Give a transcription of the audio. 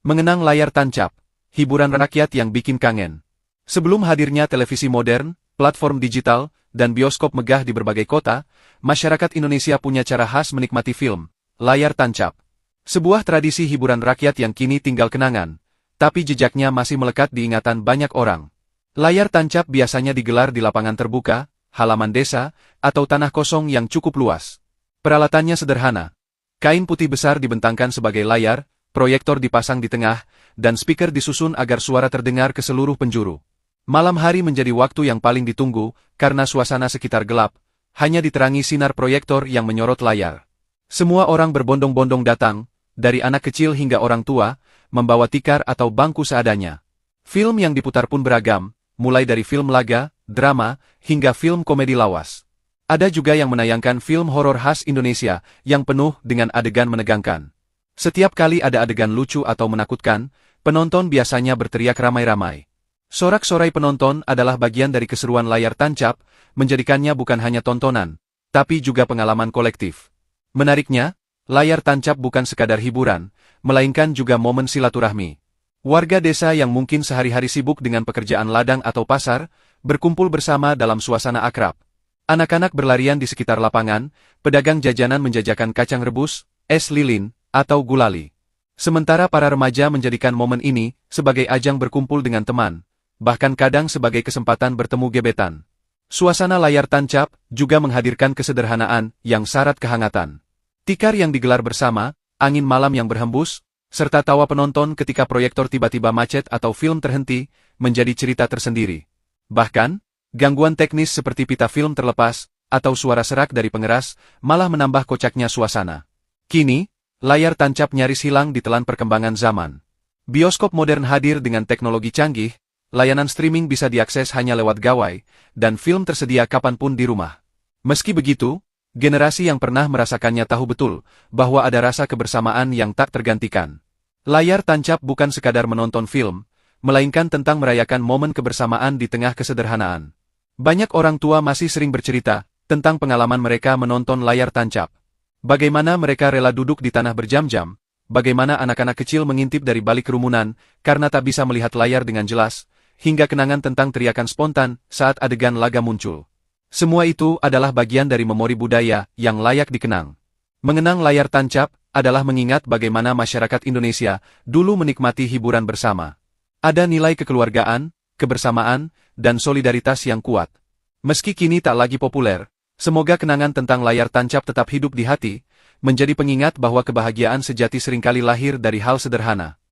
Mengenang layar tancap, hiburan rakyat yang bikin kangen. Sebelum hadirnya televisi modern, platform digital, dan bioskop megah di berbagai kota, masyarakat Indonesia punya cara khas menikmati film, layar tancap. Sebuah tradisi hiburan rakyat yang kini tinggal kenangan, tapi jejaknya masih melekat di ingatan banyak orang. Layar tancap biasanya digelar di lapangan terbuka, halaman desa, atau tanah kosong yang cukup luas. Peralatannya sederhana. Kain putih besar dibentangkan sebagai layar, proyektor dipasang di tengah, dan speaker disusun agar suara terdengar ke seluruh penjuru. Malam hari menjadi waktu yang paling ditunggu, karena suasana sekitar gelap, hanya diterangi sinar proyektor yang menyorot layar. Semua orang berbondong-bondong datang, dari anak kecil hingga orang tua, membawa tikar atau bangku seadanya. Film yang diputar pun beragam, mulai dari film laga, drama, hingga film komedi lawas. Ada juga yang menayangkan film horor khas Indonesia, yang penuh dengan adegan menegangkan. Setiap kali ada adegan lucu atau menakutkan, penonton biasanya berteriak ramai-ramai. Sorak-sorai penonton adalah bagian dari keseruan layar tancap, menjadikannya bukan hanya tontonan, tapi juga pengalaman kolektif. Menariknya, layar tancap bukan sekadar hiburan, melainkan juga momen silaturahmi. Warga desa yang mungkin sehari-hari sibuk dengan pekerjaan ladang atau pasar, berkumpul bersama dalam suasana akrab. Anak-anak berlarian di sekitar lapangan, pedagang jajanan menjajakan kacang rebus, es lilin, atau gulali. Sementara para remaja menjadikan momen ini sebagai ajang berkumpul dengan teman, bahkan kadang sebagai kesempatan bertemu gebetan. Suasana layar tancap juga menghadirkan kesederhanaan yang syarat kehangatan. Tikar yang digelar bersama, angin malam yang berhembus, serta tawa penonton ketika proyektor tiba-tiba macet atau film terhenti, menjadi cerita tersendiri. Bahkan, gangguan teknis seperti pita film terlepas, atau suara serak dari pengeras, malah menambah kocaknya suasana. Kini, layar tancap nyaris hilang ditelan perkembangan zaman. Bioskop modern hadir dengan teknologi canggih, layanan streaming bisa diakses hanya lewat gawai, dan film tersedia kapanpun di rumah. Meski begitu, generasi yang pernah merasakannya tahu betul bahwa ada rasa kebersamaan yang tak tergantikan. Layar tancap bukan sekadar menonton film, melainkan tentang merayakan momen kebersamaan di tengah kesederhanaan. Banyak orang tua masih sering bercerita tentang pengalaman mereka menonton layar tancap. Bagaimana mereka rela duduk di tanah berjam-jam, bagaimana anak-anak kecil mengintip dari balik kerumunan karena tak bisa melihat layar dengan jelas, hingga kenangan tentang teriakan spontan saat adegan laga muncul. Semua itu adalah bagian dari memori budaya yang layak dikenang. Mengenang layar tancap adalah mengingat bagaimana masyarakat Indonesia dulu menikmati hiburan bersama. Ada nilai kekeluargaan, kebersamaan, dan solidaritas yang kuat. Meski kini tak lagi populer, semoga kenangan tentang layar tancap tetap hidup di hati, menjadi pengingat bahwa kebahagiaan sejati seringkali lahir dari hal sederhana.